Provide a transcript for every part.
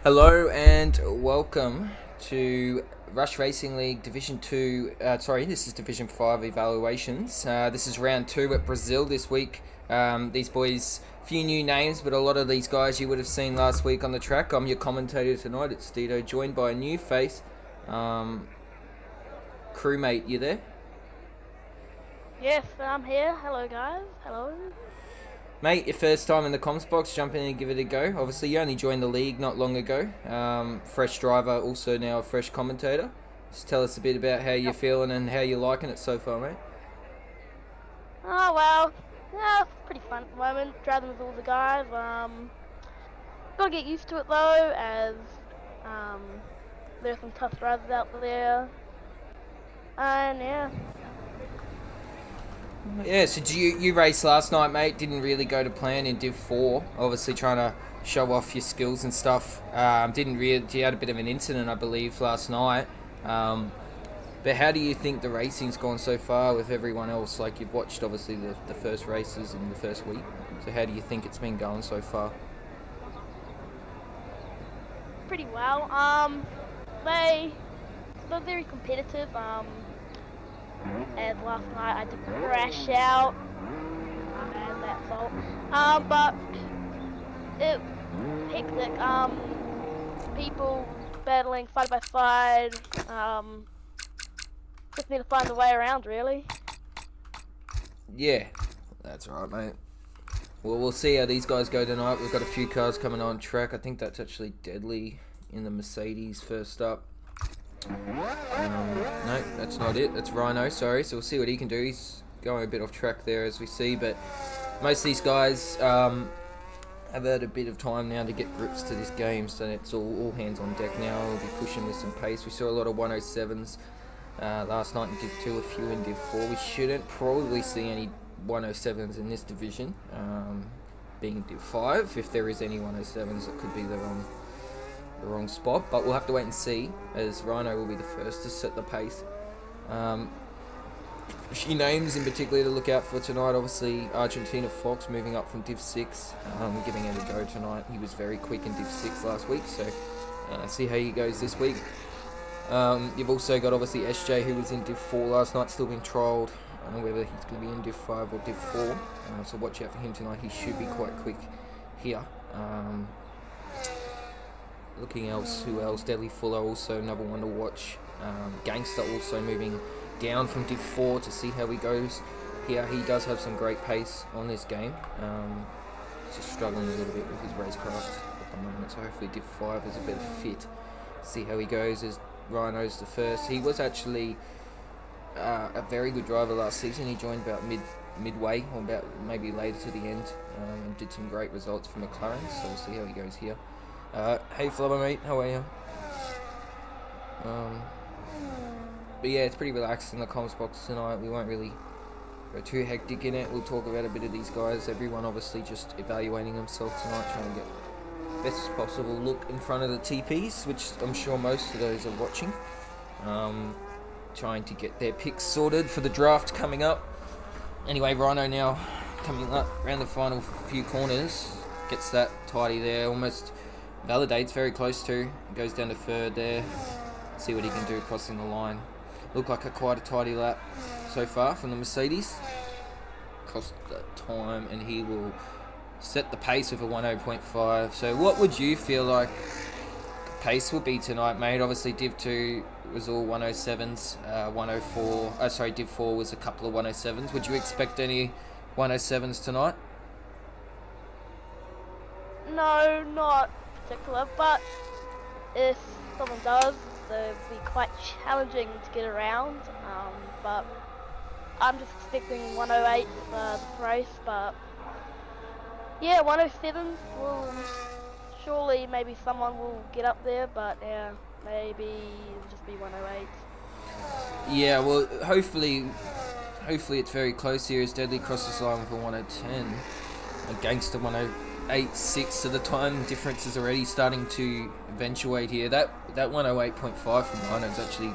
Hello and welcome to Rush Racing League Division 2. This is Division 5 evaluations. This is round 2 at Brazil this week. These boys, few new names, but a lot of these guys you would have seen last week on the track. I'm your commentator tonight. It's Dito, joined by a new face. Crewmate, you there? Yes, I'm here. Hello, guys. Hello. Mate, your first time in the comms box, jump in and give it a go. Obviously, you only joined the league not long ago. Fresh driver, also now a fresh commentator. Just tell us a bit about how you're Yep. feeling and how you're liking it so far, mate. Oh well, yeah, it's pretty fun at the moment. Driving with all the guys. Gotta get used to it though, as um, there's some tough drivers out there, and yeah. Yeah, so you raced last night, mate? Didn't really go to plan in Div 4. Obviously, trying to show off your skills and stuff. Didn't really. You had a bit of an incident, I believe, last night. Um, but how do you think the racing's gone so far with everyone else? Like, you've watched, obviously, the first races in the first week. So how do you think it's been going so far? Pretty well. They're very competitive. As last night I did crash out, and that's all. But it hectic. People battling side by side. Just need to find a way around, really. Yeah, that's right, mate. Well, we'll see how these guys go tonight. We've got a few cars coming on track. I think that's actually Deadly in the Mercedes first up. No, that's not it. That's Rhino, sorry. So we'll see what he can do. He's going a bit off track there, as we see. But most of these guys have had a bit of time now to get grips to this game. So it's all hands on deck now. We'll be pushing with some pace. We saw a lot of 107s last night in Div 2, a few in Div 4. We shouldn't probably see any 107s in this division, being Div 5. If there is any 107s, it could be the wrong spot, but we'll have to wait and see, as Rhino will be the first to set the pace. A few names in particular to look out for tonight. Obviously, Argentina Fox moving up from Div 6, giving it a go tonight. He was very quick in Div 6 last week, so see how he goes this week. You've also got obviously SJ, who was in Div 4 last night, still being trialled. I don't know whether he's going to be in Div 5 or Div 4, so watch out for him tonight. He should be quite quick here. Looking else, who else? Deadly Fuller, also another one to watch. Gangster also moving down from Div 4 to see how he goes here. He does have some great pace on this game. He's just struggling a little bit with his racecraft at the moment, so hopefully Div 5 is a better fit. See how he goes as Rhino's the first. He was actually a very good driver last season. He joined about midway, or about maybe later to the end, and did some great results for McLaren, so we'll see how he goes here. Hey Flubber mate, how are you? But yeah, it's pretty relaxed in the comms box tonight. We won't really go too hectic in it. We'll talk about a bit of these guys. Everyone obviously just evaluating themselves tonight, trying to get best possible look in front of the TPs, which I'm sure most of those are watching. Trying to get their picks sorted for the draft coming up. Anyway, Rhino now coming up around the final few corners. Gets that tidy there, almost validates very close to. Goes down to third there. See what he can do crossing the line. Look like quite a tidy lap so far from the Mercedes. Cost the time, and he will set the pace with a 10.5. So what would you feel like the pace will be tonight, mate? Obviously Div 2 was all 107s. 104, Div 4 was a couple of 107s. Would you expect any 107s tonight? No, not particular, but if someone does, they'll be quite challenging to get around. But I'm just expecting 108 for the race, but yeah, 107 will surely maybe someone will get up there, but yeah, maybe it'll just be 108. Yeah, well, hopefully it's very close here as Deadly crosses the line with a 110. A Gangster 108.6, so the time difference is already starting to eventuate here. That 108.5 from Rhino is actually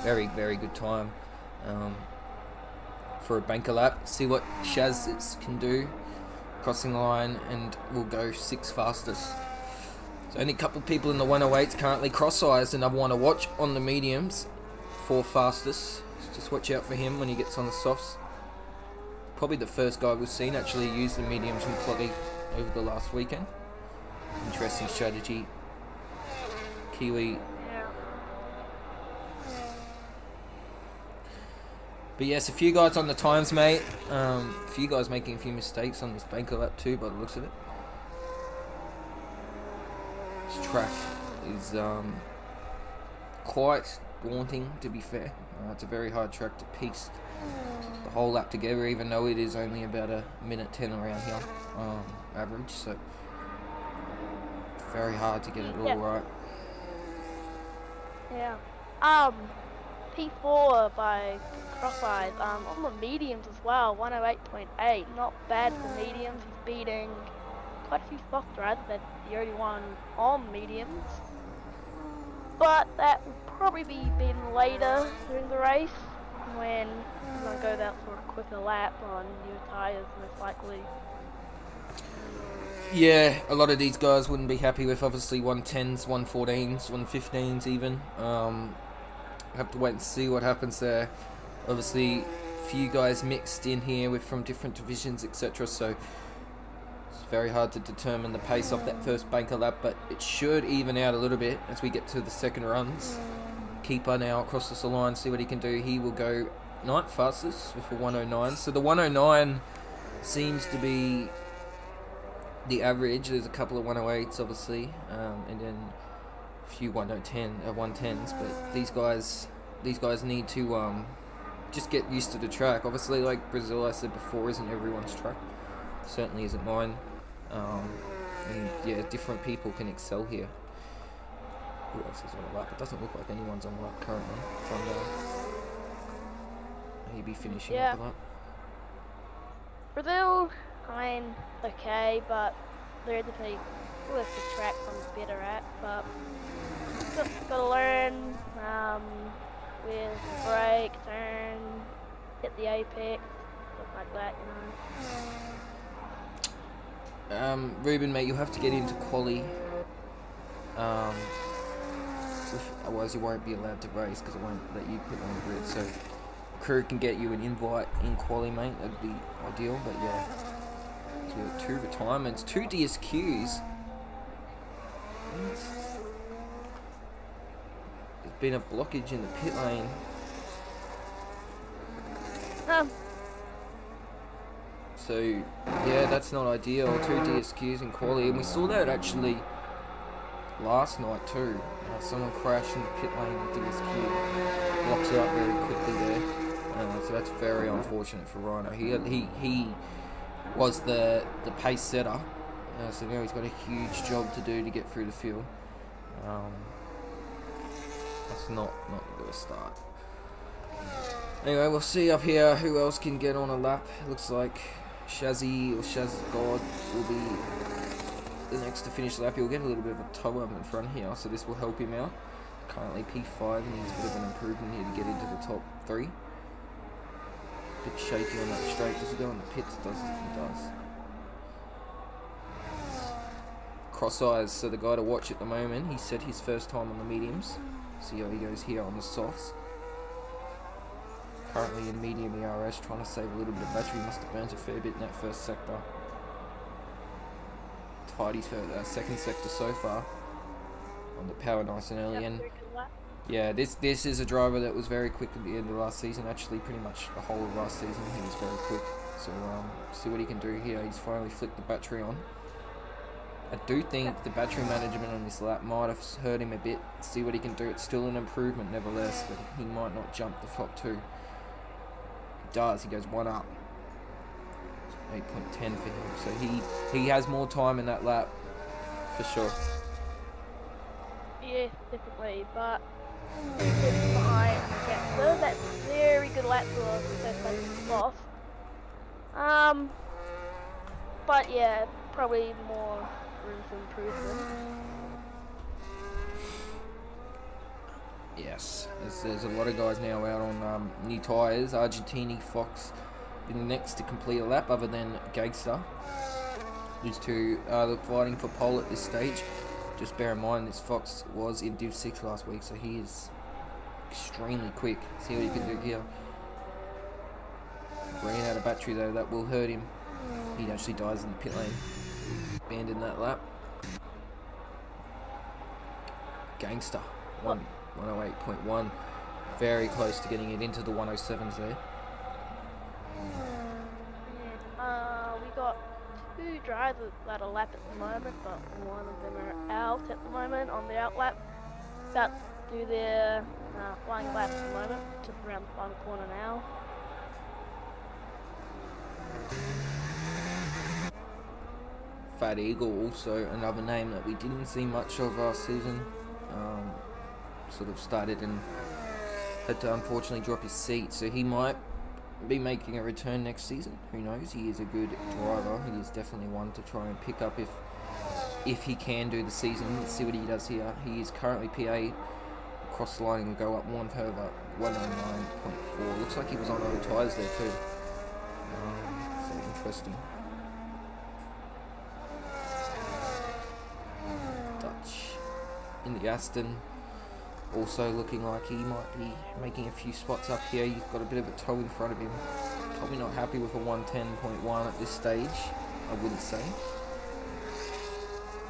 very, very good time for a banker lap. See what Shaz can do crossing the line, and we'll go 6 fastest So only a couple of people in the 108s currently. Cross Eyes, another one to watch on the mediums. 4th fastest. Just watch out for him when he gets on the softs. Probably the first guy we've seen actually use the mediums in quality over the last weekend. Interesting strategy. Kiwi. Yeah. But yes, a few guys on the times, mate. A few guys making a few mistakes on this banker lap too, by the looks of it. This track is quite daunting, to be fair. It's a very hard track to piece the whole lap together, even though it is only about a minute 10 around here, average. So very hard to get it all right. Yeah. P4 by Cross Eyes. On the mediums as well, 108.8. Not bad for mediums. He's beating quite a few soft drivers that he already won on mediums. But that will probably be beaten later during the race when he's going to go out for a quicker lap on new tyres, most likely. Yeah, a lot of these guys wouldn't be happy with obviously 110s, 114s, 115s even. Have to wait and see what happens there. Obviously, a few guys mixed in here with from different divisions, etc. So it's very hard to determine the pace off that first banker lap, but it should even out a little bit as we get to the second runs. Keeper now across the line, see what he can do. He will go 9th fastest with a 109. So the 109 seems to be the average. There's a couple of 108s obviously, and then a few 110s, but these guys need to just get used to the track. Obviously, like Brazil, I said before, isn't everyone's track. Certainly isn't mine. And yeah, different people can excel here. Who else is on the lap? It doesn't look like anyone's on the lap currently. From maybe finishing up the lap. Brazil, I mean, okay, but they're definitely with the track I'm better at, but just gotta learn with brake, turn, hit the apex, stuff like that, you know. Ruben, mate, you'll have to get into quali. Otherwise you won't be allowed to race because it won't let you put on the grid. So crew can get you an invite in quali, mate. That'd be ideal. But yeah, so we have 2 retirements, 2 DSQs. There's been a blockage in the pit lane. So yeah, that's not ideal. 2 DSQs in quali, and we saw that actually last night too. Someone crashed in the pit lane with DSQ, blocks it up very quickly there. So that's very unfortunate for Rhino. He was the pace setter, so now he's got a huge job to do to get through the field. That's not a good start. Anyway, we'll see up here who else can get on a lap. It looks like Shazzy or Shaz God will be the next to finish the lap. He'll get a little bit of a toe up in front here, so this will help him out. Currently P5, and needs a bit of an improvement here to get into the top 3. Bit shaky on that straight. Does it go in the pits? It does. It does. Cross Eyes, so the guy to watch at the moment. He said his first time on the mediums. See how he goes here on the softs. Currently in medium ERS, trying to save a little bit of battery. Must have burnt a fair bit in that first sector. Tidy for second sector so far on the power, nice and early. And yeah, this is a driver that was very quick at the end of last season. Actually, pretty much the whole of last season, he was very quick. So see what he can do here. He's finally flicked the battery on. I do think the battery management on this lap might have hurt him a bit. See what he can do. It's still an improvement, nevertheless, but he might not jump the top 2. He does. He goes 1 up. 8.10 for him. So he has more time in that lap, for sure. Yeah, definitely, but it's behind Kepler. That's a very good lap for us. First place lost. But yeah, probably more room for improvement. Yes, there's a lot of guys now out on new tyres. Argentini, Fox been next to complete a lap, other than Gangster. These two are fighting for pole at this stage. Just bear in mind this Fox was in Div 6 last week, so he is extremely quick. See what he can do here. Ran out of battery though, that will hurt him. He actually dies in the pit lane. Abandoned that lap. Gangster. 108.1. Very close to getting it into the 107s there. We got 2 drivers that are lap at the moment, but one of them are out at the moment on the out lap. About to do their flying lap at the moment, just around the final corner now. Fat Eagle, also another name that we didn't see much of last season. Sort of started and had to unfortunately drop his seat, so he might be making a return next season. Who knows? He is a good driver. He is definitely one to try and pick up if he can do the season. Let's see what he does here. He is currently PA. Cross the line and go up one further, 109.4. Looks like he was on other tyres there too. So interesting. Dutch in the Aston. Also looking like he might be making a few spots up here. You've got a bit of a toe in front of him. Probably not happy with a 110.1 at this stage, I wouldn't say.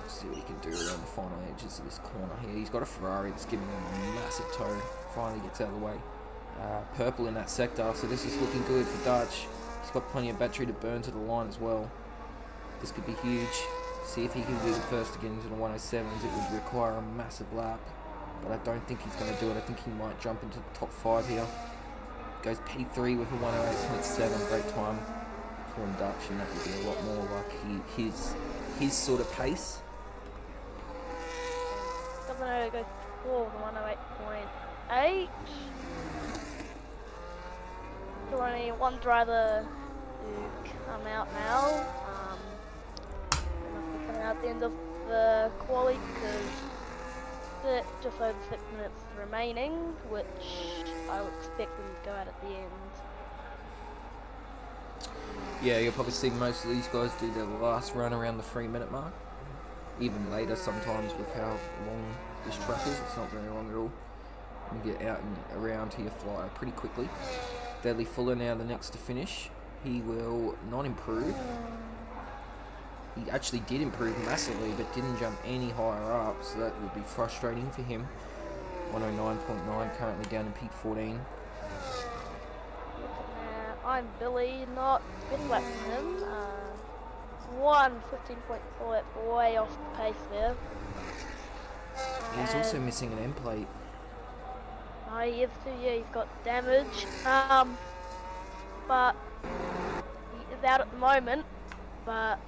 Let's see what he can do around the final edges of this corner here. He's got a Ferrari that's giving him a massive toe. Finally gets out of the way. Purple in that sector, so this is looking good for Dutch. He's got plenty of battery to burn to the line as well. This could be huge. See if he can be the first to get into the 107s. It would require a massive lap, but I don't think he's going to do it. I think he might jump into the top 5 here. Goes P3 with a 108.7. Great time for him, Dutch, and that would be a lot more like his sort of pace. Governor goes for the 108.8. Still only one driver to come out now. Must be coming out at the end of the quali because just over 6 minutes remaining, which I would expect them to go out at the end. Yeah, you'll probably see most of these guys do their last run around the 3-minute mark. Even later sometimes with how long this track is. It's not very long at all. You get out and around to your flyer pretty quickly. Deadly Fuller now the next to finish. He will not improve. He actually did improve massively, but didn't jump any higher up, so that would be frustrating for him. 109.9, currently down in peak 14. I'm Billy, not bit less than him. 1:15.4, that's way off the pace there. He's also missing an end plate. Oh, he is too, yeah, he's got damage. But he is out at the moment, but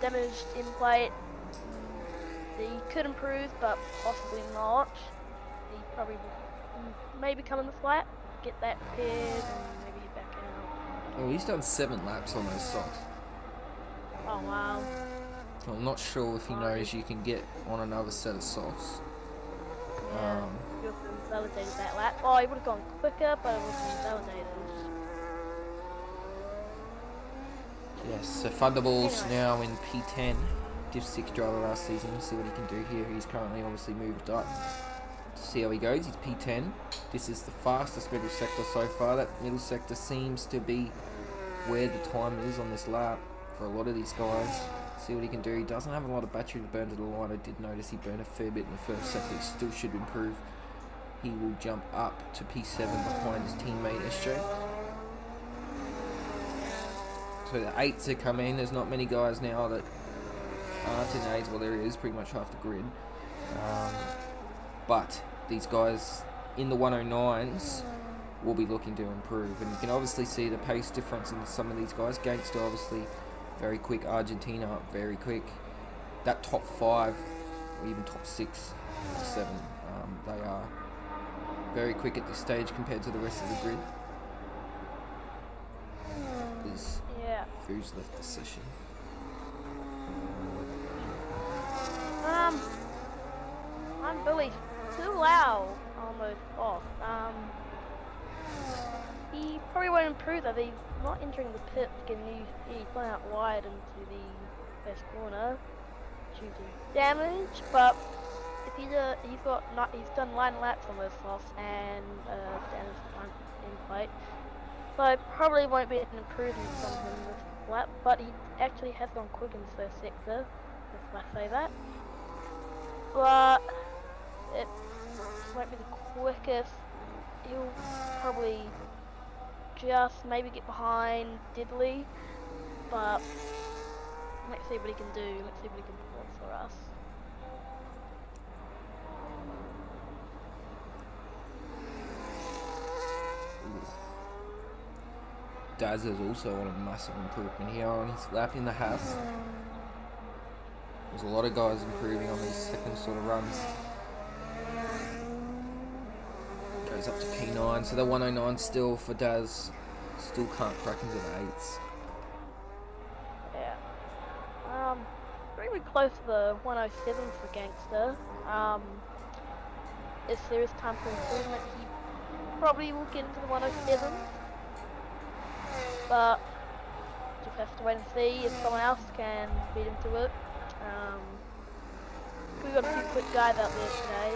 damaged in plate. He could improve, but possibly not. He probably will maybe come in the flat, get that repaired, and maybe head back out. Oh, he's done 7 laps on those socks. Oh wow. I'm not sure if he knows you can get on another set of socks. Yeah, he would have validated that lap. Oh, he would have gone quicker, but it would have been validated. Yes, so Thunderballs now in P10. Div 6 driver last season. See what he can do here. He's currently obviously moved up. See how he goes. He's P10. This is the fastest middle sector so far. That middle sector seems to be where the time is on this lap for a lot of these guys. See what he can do. He doesn't have a lot of battery to burn to the line. I did notice he burned a fair bit in the first sector. He still should improve. He will jump up to P7 behind his teammate SJ. So the 8s are coming. There's not many guys now that aren't in 8s. Well, there is pretty much half the grid. But these guys in the 109s will be looking to improve. And you can obviously see the pace difference in some of these guys. Gangster, obviously, very quick. Argentina, very quick. That top 5, or even top 6, 7, they are very quick at this stage compared to the rest of the grid. Who's left the session? I'm Billy. Too loud, almost off. He probably won't improve though. He's not entering the pit, getting he's going out wide into the best corner. due to damage, but if he's done 9 laps on those softs and standards front end plate, so it probably won't be an improvement from him this lap, but he actually has gone quick in the first sector, if I say that. But it won't be the quickest. He'll probably just maybe get behind Diddley, but let's see what he can do. Let's see what he can perform for us. Daz is also on a massive improvement here on his lap in the Haas. There's a lot of guys improving on these second sort of runs. Goes up to P9, so the 109 still for Daz. Still can't crack into the 8s. Yeah. Really close to the 107 for Gangster. If there is time for improvement, he probably will get into the 107. But just have to wait and see if someone else can beat him to it. We've got a few quick guys out there today.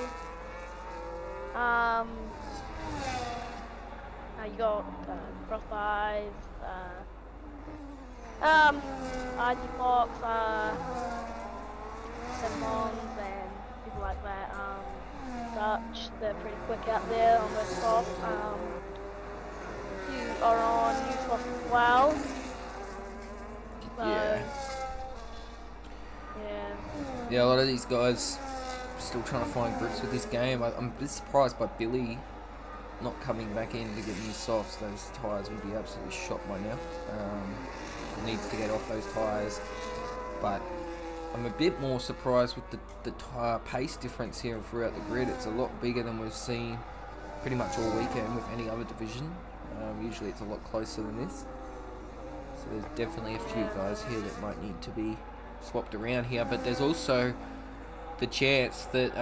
You got Cross Eyes, RG Fox, Simons, and people like that. Dutch, they're pretty quick out there on those softs. You are on new softs as well. So, yeah, a lot of these guys are still trying to find grips with this game. I'm a bit surprised by Billy not coming back in to get new softs. Those tyres would be absolutely shot by now. Needs to get off those tyres, but I'm a bit more surprised with the tyre pace difference here throughout the grid. It's a lot bigger than we've seen pretty much all weekend with any other division. Usually it's a lot closer than this. So there's definitely a few guys here that might need to be swapped around here, but there's also the chance that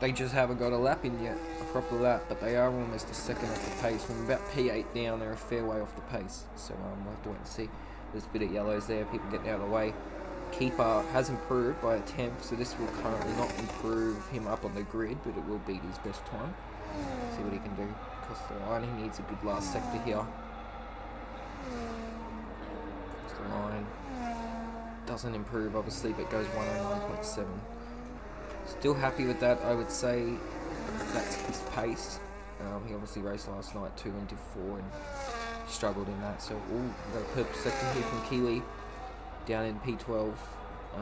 they just haven't got a lap in yet, a proper lap, but they are almost a second off the pace. From about P8 down, they're a fair way off the pace, so we'll have to wait and see. There's a bit of yellows there, people getting out of the way. Keeper has improved by a 10th, so this will currently not improve him up on the grid, but it will beat his best time. See what he can do. Across the line, he needs a good last sector here. Across the line. Doesn't improve, obviously, but goes 109.7. Still happy with that, I would say. That's his pace. He obviously raced last night too and did 4 and struggled in that. So, we've got a purple sector here from Keeley down in P12. I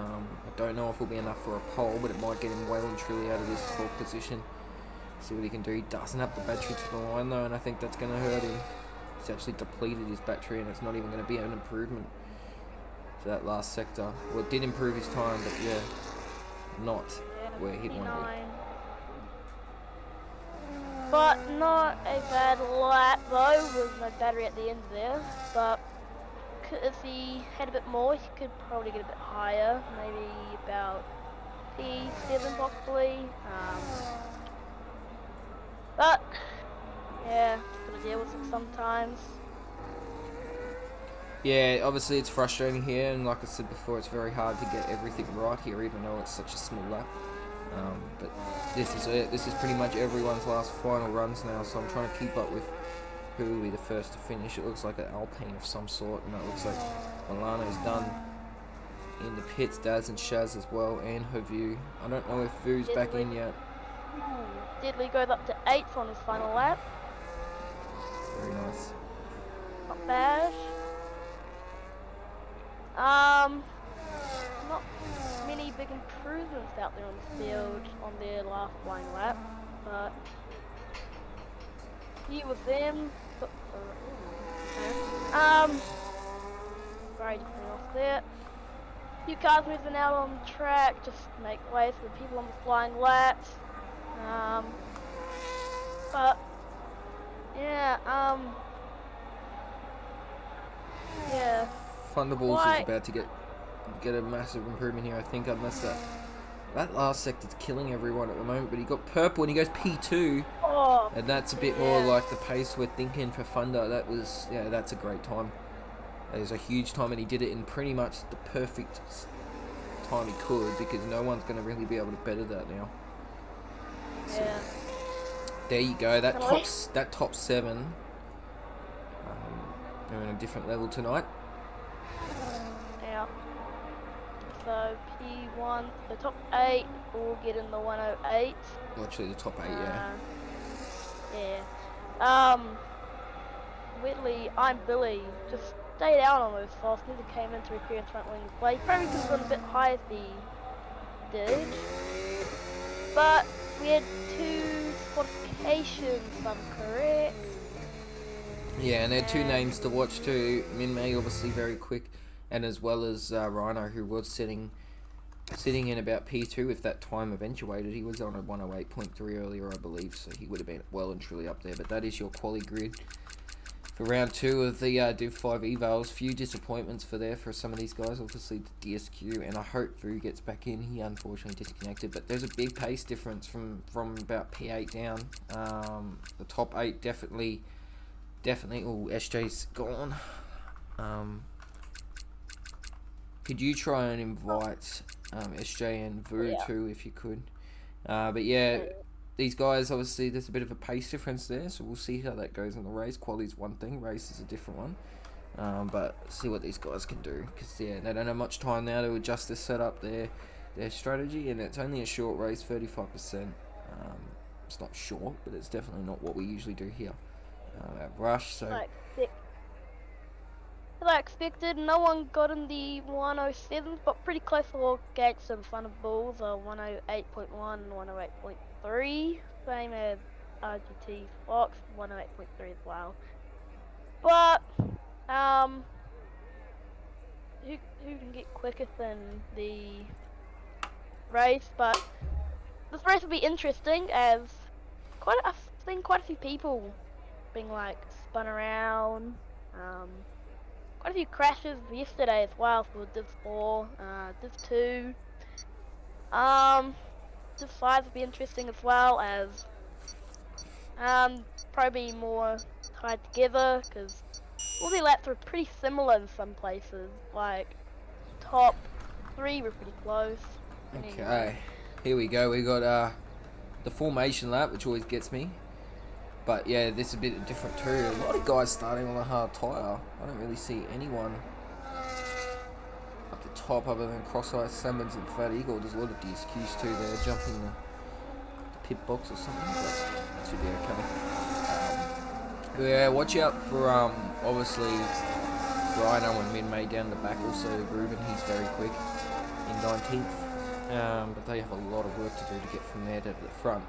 don't know if it'll be enough for a pole, but it might get him well and truly out of this 12th position. See what he can do. He doesn't have the battery to the line though, and I think that's going to hurt him. He's actually depleted his battery, and it's not even going to be an improvement to that last sector. Well, it did improve his time, but yeah, not where he'd want to be. But not a bad lap though, with no battery at the end there. But if he had a bit more, he could probably get a bit higher, maybe about P7 possibly. But yeah, gotta deal with it sometimes. Yeah, obviously it's frustrating here, and like I said before, it's very hard to get everything right here, even though it's such a small lap. But this is it. This is pretty much everyone's last final runs now, so I'm trying to keep up with who will be the first to finish. It looks like an Alpine of some sort, and that looks like Milano's done in the pits, Daz and Shaz as well, and Havu. I don't know if Vu's back in yet. Diddley goes up to 8th on his final lap. Very nice. Not bad. Not many big improvements out there on the field on their last flying lap, but here with them. Very different off there. Few cars moving out on the track, just make way for the people on the flying laps. But yeah, yeah. Thunderbolts is about to get a massive improvement here, I think, unless that last sector's killing everyone at the moment. But he got purple and he goes P2, and that's a bit more like the pace we're thinking for Thunder. That's a great time. That is a huge time, and he did it in pretty much the perfect time he could, because no one's going to really be able to better that now. So, Yeah. there you go. That Definitely. top 7 are on a different level tonight. Yeah. So P1, the top 8 will get in the 108. Well, actually, the top 8, yeah. Yeah. Whitley, I'm Billy. Just stay down on those fast. Neither came in to repair his front wing play. Probably could have gone a bit higher if he did. But we had 2 qualifications, if I'm correct. Yeah, and there are 2 names to watch too. Min Mei, obviously very quick, and as well as Rhino, who was sitting in about P2 if that time eventuated. He was on a 108.3 earlier, I believe, so he would have been well and truly up there. But that is your quali grid for round 2 of the Div 5 evals. Few disappointments for some of these guys. Obviously the DSQ, and I hope Vu gets back in. He unfortunately disconnected, but there's a big pace difference from about P8 down. The top 8 definitely. Oh, SJ's gone. Could you try and invite SJ and Vu too, if you could? But yeah, these guys, obviously, there's a bit of a pace difference there, so we'll see how that goes in the race. Quality's one thing, race is a different one. But see what these guys can do, because they don't have much time now to adjust this setup, their strategy, and it's only a short race, 35%. It's not short, but it's definitely not what we usually do here at Rush. So Like expected, no one got in the 107, but pretty close to all gates in front of Bulls, 108.1 and 108.3, same as RGT Fox, 108.3 as well. But who can get quicker than the race? But this race will be interesting, as I've seen quite a few people being like spun around. Quite a few crashes yesterday as well for Div 4, Div 2. Div 5 will be interesting as well, as probably more tied together, because all the laps are pretty similar in some places. Like top 3 were pretty close. Okay, here we go. We got the formation lap, which always gets me. But yeah, this is a bit different too. A lot of guys starting on a hard tyre. I don't really see anyone up the top other than Cross-Eye, Simmons and Fat Eagle. There's a lot of DSQs too there, jumping the pit box or something, but that should be okay. Yeah, watch out for obviously Rhino and Min Mei down the back. Also Ruben, he's very quick in 19th. But they have a lot of work to do to get from there to the front.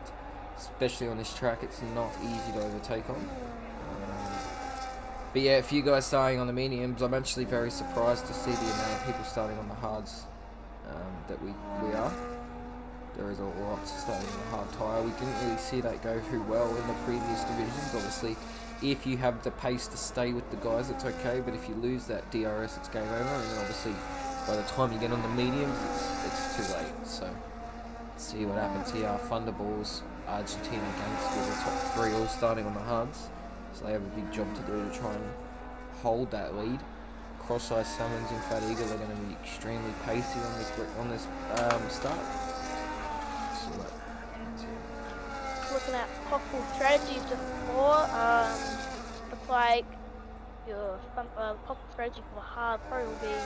Especially on this track, it's not easy to overtake on. But yeah, a few guys starting on the mediums. I'm actually very surprised to see the amount of people starting on the hards that we are. There is a lot starting on the hard tyre. We didn't really see that go too well in the previous divisions. Obviously, if you have the pace to stay with the guys, it's okay. But if you lose that DRS, it's game over. And then obviously, by the time you get on the mediums, it's too late. So, let's see what happens here. Thunderballs, Argentina Gangsters, the top 3 all starting on the hards. So they have a big job to do to try and hold that lead. Cross-Eye Summons and Fat Eagle are going to be extremely pacey on this start. So looking at possible strategies just before, looks like your possible strategy for the hard probably will be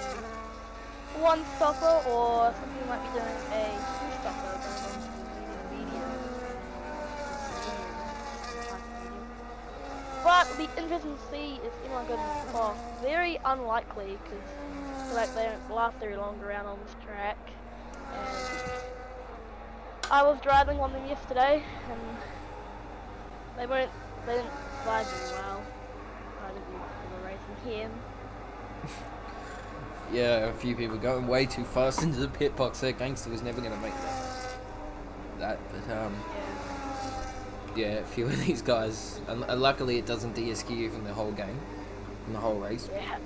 one stopper, or some people might be doing a 2 stopper going on to medium. But it'll be interesting to see if anyone goes in the top. Very unlikely, because I feel like they don't last very long around on this track. And I was driving on them yesterday, and they didn't ride very well. I didn't do the racing here. yeah, a few people going way too fast into the pit box there. Gangster was never going to make that. But yeah, a few of these guys, and luckily it doesn't DSQ you from the whole game, from the whole race. Yeah.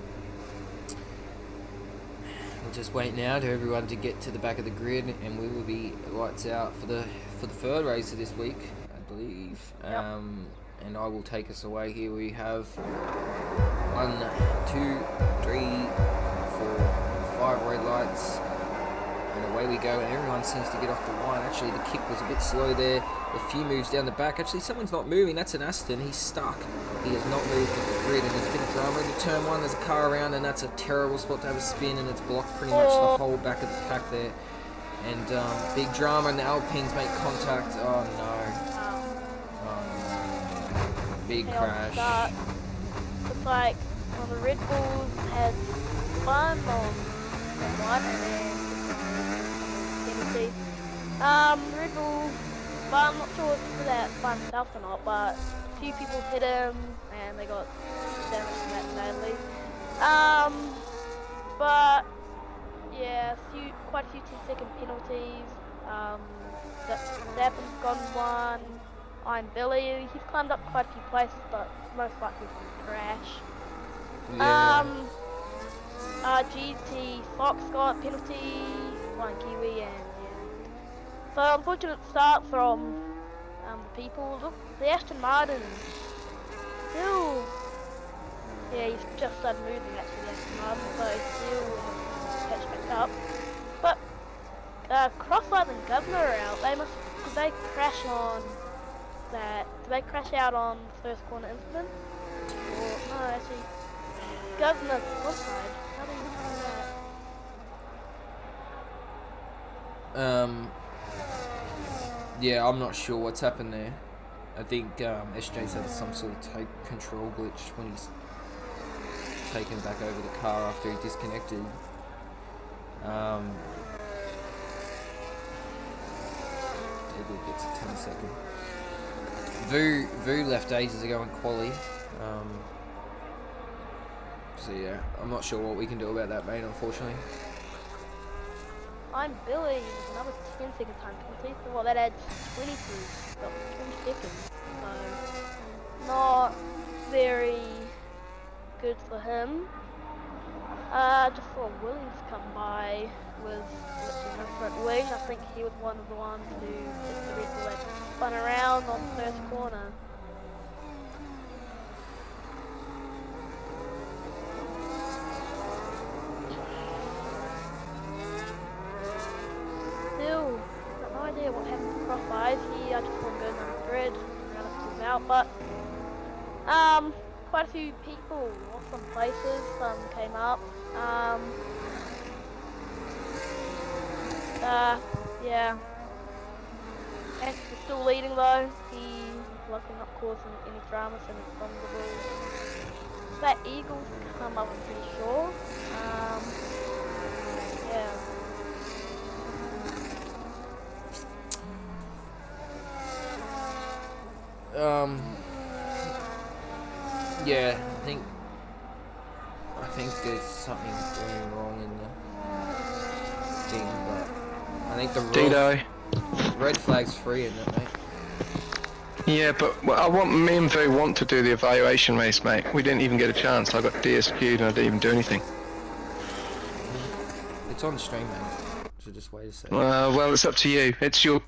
We'll just wait now to everyone to get to the back of the grid, and we will be lights out for the third race of this week, I believe. Yep. And I will take us away. Here we have 1, 2, 3, 4, 5 red lights. And away we go, and everyone seems to get off the line. Actually, the kick was a bit slow there. A few moves down the back. Actually, someone's not moving. That's an Aston. He's stuck. He has not moved at the grid, and there's a bit of drama in the turn one. There's a car around, and that's a terrible spot to have a spin, and it's blocked pretty much the whole back of the pack there. And big drama, and the Alpines make contact. Oh no. Big crash. Looks like one of the Red Bulls had fun on one and then Red Bull, but I'm not sure if it's that by himself or not, but a few people hit him and they got damaged from that badly. But yeah, quite a few 10-second penalties. Zappen's gone one. I'm Billy. He's climbed up quite a few places, but most likely from a crash. Yeah. GT Fox got penalty, one Kiwi, and yeah. So unfortunate start from the people. Look, the Aston Martin still. Yeah, he's just started moving actually, the Aston Martin, so he's still catch back up. But Crosslight and Governor are out. They must, because they crash on that. Did they crash out on the first corner incident? Or no, actually, Governor Crosslight. How do you know that? Yeah, I'm not sure what's happened there. I think SJ's had some sort of tape control glitch when he's taken back over the car after he disconnected. Deadly gets a 10-second. Vu left ages ago in quali. So yeah, I'm not sure what we can do about that, mate, unfortunately. I'm Billy, another 10-second time penalty, so well, that adds 20 seconds, so not very good for him. Just saw Williams come by with literally no front wing. I think he was one of the ones who hit the Red Bull that spun around on the first corner. Still, got no idea what happened to Crosseyes. He just saw him go down the grid, him out, but quite a few people lost some places, some came up. Yeah. Ash is still leading though. He's looking up causing any drama, so he's from the ball. That Eagles come up, I'm pretty sure. Yeah. Yeah, I think there's something going wrong in the thing, but I think the red flag's free in it, mate. Yeah, but me and Vu want to do the evaluation race, mate. We didn't even get a chance. I got DSQ'd and I didn't even do anything. It's on stream, mate. So just wait a second. Well, it's up to you. It's your...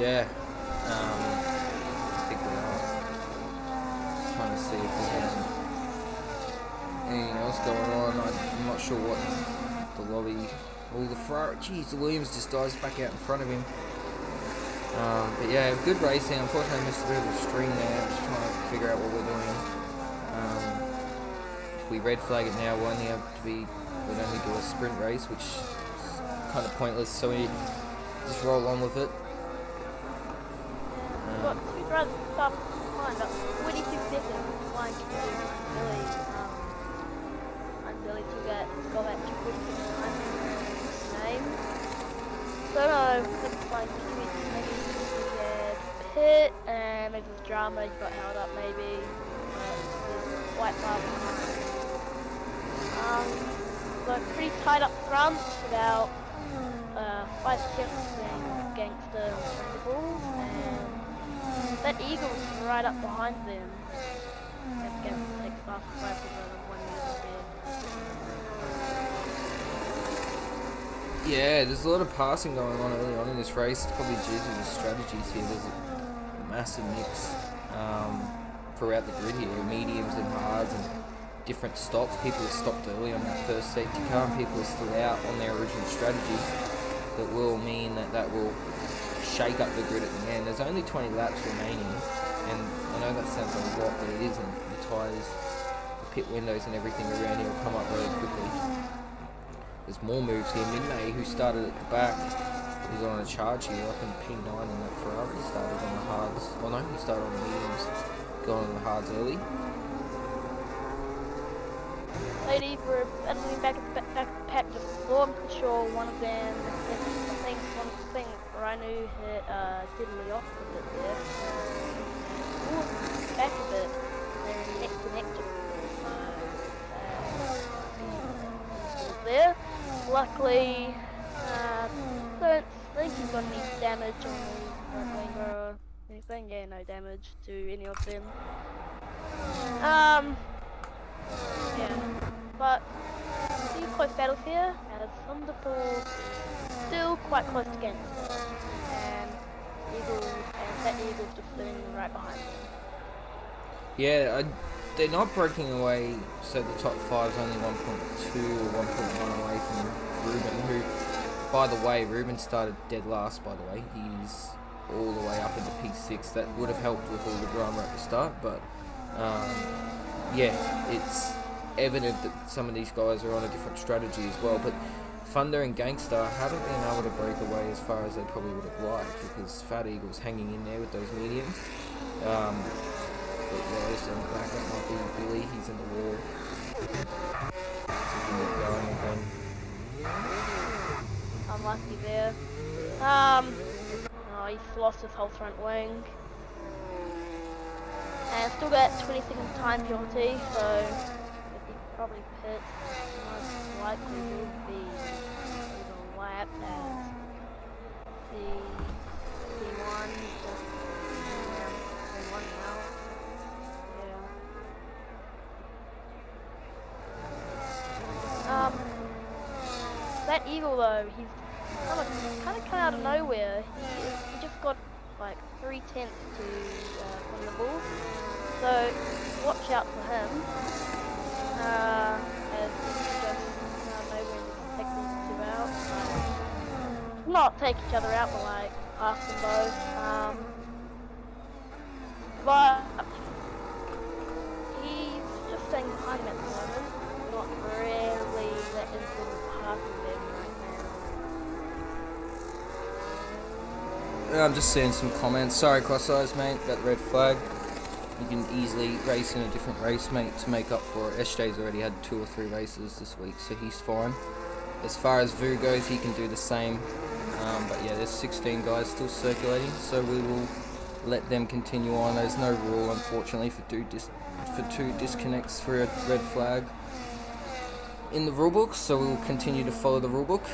yeah, I think we are. Trying to see if there's anything else going on. I'm not sure what the lobby. Oh, the Ferrari. Jeez, the Williams just dives back out in front of him. But yeah, good racing. Unfortunately, I missed a bit of a stream there. I'm just trying to figure out what we're doing. If we red flag it now, we'd only do a sprint race, which is kind of pointless. So we just roll on with it. Got two drivers start behind, about 22 seconds behind Billy. I'm Billy to go back to 46 time name. So no, looks like maybe he had pit and maybe there's drama, he got held up maybe. White bar behind. So pretty tight up front, about 5 seconds being Gangster and Thunderballs, and that Eagle's right up behind them. And Gangster takes fast five for the 1 minute there. Yeah, there's a lot of passing going on early on in this race. It's probably due to the strategies here. There's a massive mix throughout the grid here, mediums and hards and different stops. People have stopped early on that first safety car and people are still out on their original strategy. That will mean that will shake up the grid at the end. There's only 20 laps remaining, and I know that sounds like a lot, but it isn't. The tyres, the pit windows and everything around here will come up really quickly. There's more moves here. Midnay, who started at the back, is on a charge here up in P9 in that Ferrari. He started on the hards. Oh no, he started on the mediums, going on the hards early. Ladies were battling back at the pack just before. I'm pretty sure one of them, I think Rhino hit Diddley off a bit there. Back a bit. They're neck to neck just there. Luckily, don't think he's got any damage on the right wing or anything. Yeah, no damage to any of them. Yeah, but still close battles here, as Thunderbolt still quite close to Gangster, and that Eagle's just sitting right behind them. Yeah, they're not breaking away, so the top 5's only 1.2 or 1.1 away from Ruben, who, by the way, Ruben started dead last, by the way. He's all the way up into P6. That would have helped with all the drama at the start, but yeah, it's evident that some of these guys are on a different strategy as well, but Thunder and Gangster haven't been able to break away as far as they probably would have liked, because Fat Eagle's hanging in there with those mediums. But yeah, just on the back, that might be Billy. He's in the wall. Going again. Unlucky there. Oh, he's lost his whole front wing. And still got 20-second time penalty, so if he probably pits, most likely will be either lap as the P1 just around 1 now. Yeah. That Eagle though, he's kind of come out of nowhere. He just got like 3/10 to from the ball. So watch out for him. As he just know when to take these two out. Not take each other out, but like pass them both. But he's just staying behind him at the moment. Not really that interested in passing them right now. I'm just seeing some comments. Sorry, Cross Eyes, mate, about the red flag. You can easily race in a different race, mate, to make up for it. SJ's already had 2 or 3 races this week, so he's fine. As far as Vu goes, he can do the same. But yeah, there's 16 guys still circulating, so we will let them continue on. There's no rule, unfortunately, for 2 disconnects for a red flag in the rulebook, so we'll continue to follow the rulebook.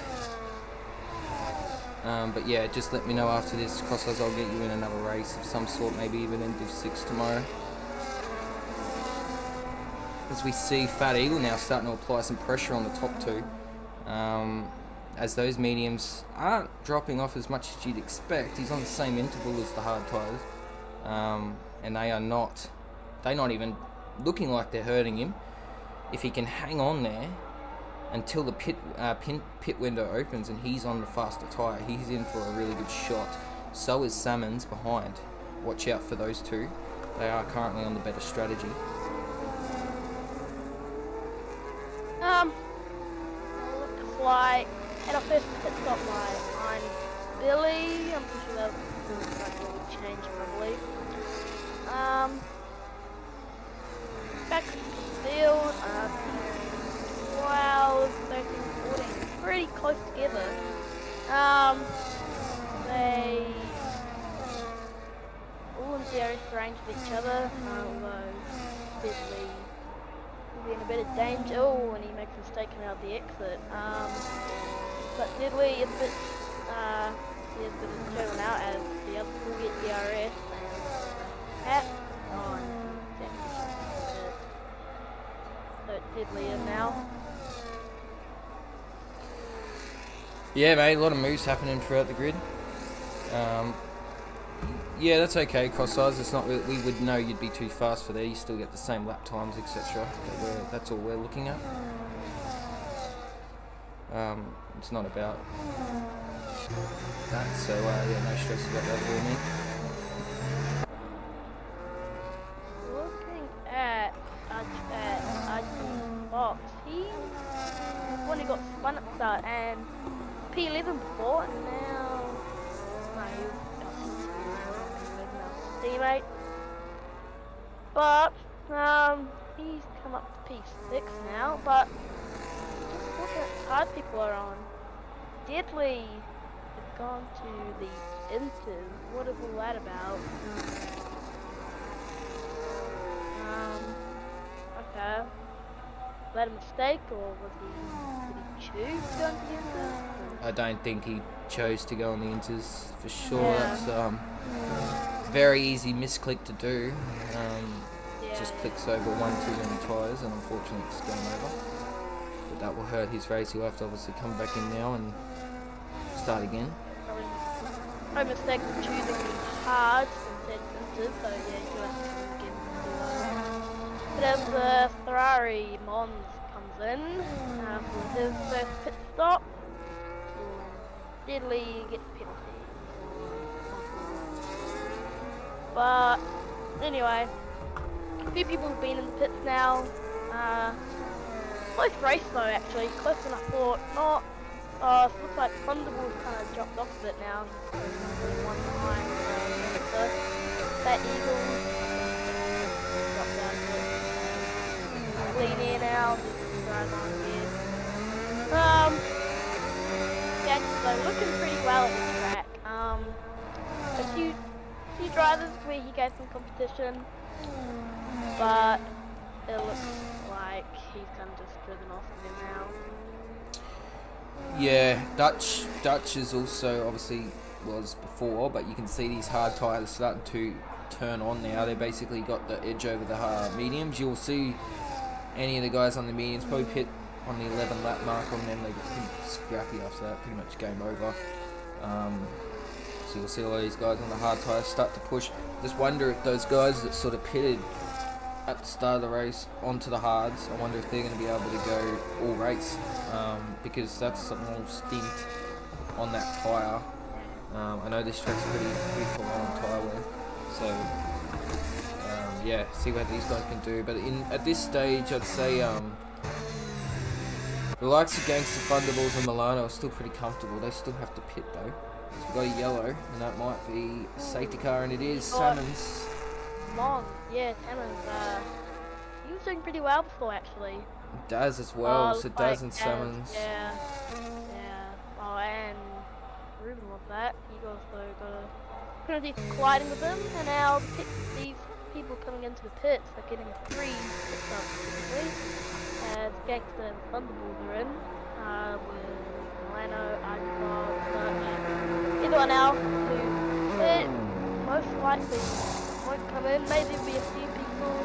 But yeah, just let me know after this, Crossers. I'll get you in another race of some sort, maybe even in Div 6 tomorrow. As we see Fat Eagle now starting to apply some pressure on the top 2. as those mediums aren't dropping off as much as you'd expect. He's on the same interval as the hard tyres, and they're not even looking like they're hurting him. If he can hang on there until the pit window opens and he's on the faster tyre, he's in for a really good shot. So is Salmons behind. Watch out for those two. They are currently on the better strategy. Looks like at our first pit stop line, I'm Billy. I'm pretty sure that will change probably. Back to the field. Wow, 13, 14, pretty close together. They all in DRS range of each other, although Deadly will be in a bit of danger. Oh, and he makes a mistake coming out of the exit. But Deadly is a bit, he has been turning out as the other will get DRS and Pat on so it's Deadly in now. Yeah, mate, a lot of moves happening throughout the grid. Yeah, that's okay, cost size. It's not. We would know you'd be too fast for there. You still get the same lap times, etc. That's all we're looking at. It's not about that. So yeah, no stress about that for me. Looking at Archie's box, he when he got spun at the start and P11 before, and now teammate. But he's come up to P6 now. But just look at hard people are on. Deadly has gone to the Inters. What is all that about? Okay. Was that a mistake, or did he choose to go into the Inters? I don't think he chose to go on the Inters for sure. Yeah. That's very easy misclick to do. Just clicks over one too many tyres, and unfortunately it's going over. But that will hurt his race. He'll have to obviously come back in now and start again. No mistake for choosing the hards instead of Inters, so yeah, you'll have to again do that. But as the Ferrari Mons comes in for his first pit stop, Deadly gets penalty. But anyway, a few people have been in the pits now. Close race though, actually, closer than I thought. Not. It looks like Thunderbolt's kind of dropped off a bit now. One behind. That Eagle dropped down a bit. Clean air now. Just drive on here. Yeah, so looking pretty well at the track. A few drivers where he gave some competition, but it looks like he's kind of just driven off of him now. Yeah, Dutch is also obviously was before, but you can see these hard tyres starting to turn on now. They basically got the edge over the hard mediums. You'll see any of the guys on the mediums probably pit on the 11 lap mark on them. They get pretty scrappy after that, pretty much game over. So you'll see all these guys on the hard tyres start to push. Just wonder if those guys that sort of pitted at the start of the race onto the hards, I wonder if they're going to be able to go all race, because that's a long stint on that tyre. I know this track's pretty full on tyre wear, so yeah, see what these guys can do. But at this stage, I'd say the likes of Gangster, Thunderballs and Milano are still pretty comfortable. They still have to pit though. We've got a yellow, and that might be a safety car, and it is Salmons. Long, yeah, Salmons. He was doing pretty well before, actually. Daz as well, so Daz and Salmons. Yeah. Oh, and Ruben was that. He also got a penalty for colliding with him, and now these people coming into the pits are getting 3 pit stops typically, as Gangster and Thunderbolts are in, with Milano, Icebox, anyone else who most likely won't come in. Maybe there'll be a few people,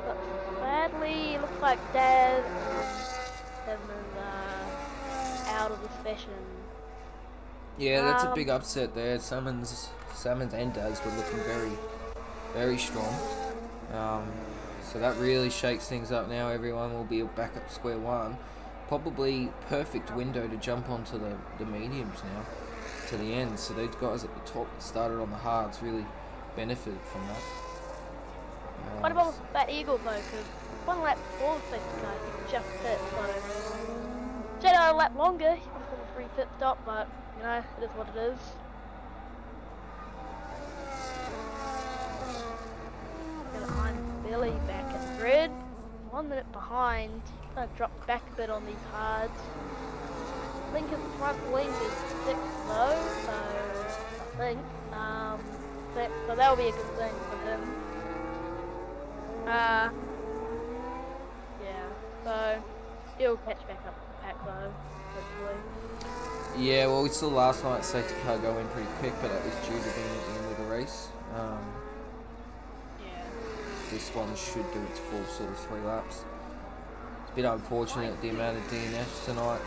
but sadly it looks like Daz and out of the session. Yeah, that's a big upset there. Salmons and Daz were looking very, very strong. So that really shakes things up now. Everyone will be back at square one. Probably perfect window to jump onto the mediums now to the end. So those guys at the top that started on the hards really benefited from that. What about that eagle though? Because one lap before the safety car, he just hit. So Jedi a lap longer, he would have got a free pit stop, but you know, it is what it is. I'm Billy back at the grid. 1 minute behind. Kind of dropped back a bit on these hards. Lincoln's front wing is 6 low, so I think so that'll be a good thing for him. Yeah, so he'll catch back up the pack though, hopefully. Yeah, well, we saw last night safety car go in pretty quick, but that was due to being at the end of the race. Yeah. This one should do its full sort of 3 laps. It's a bit unfortunate the amount of DNFs tonight.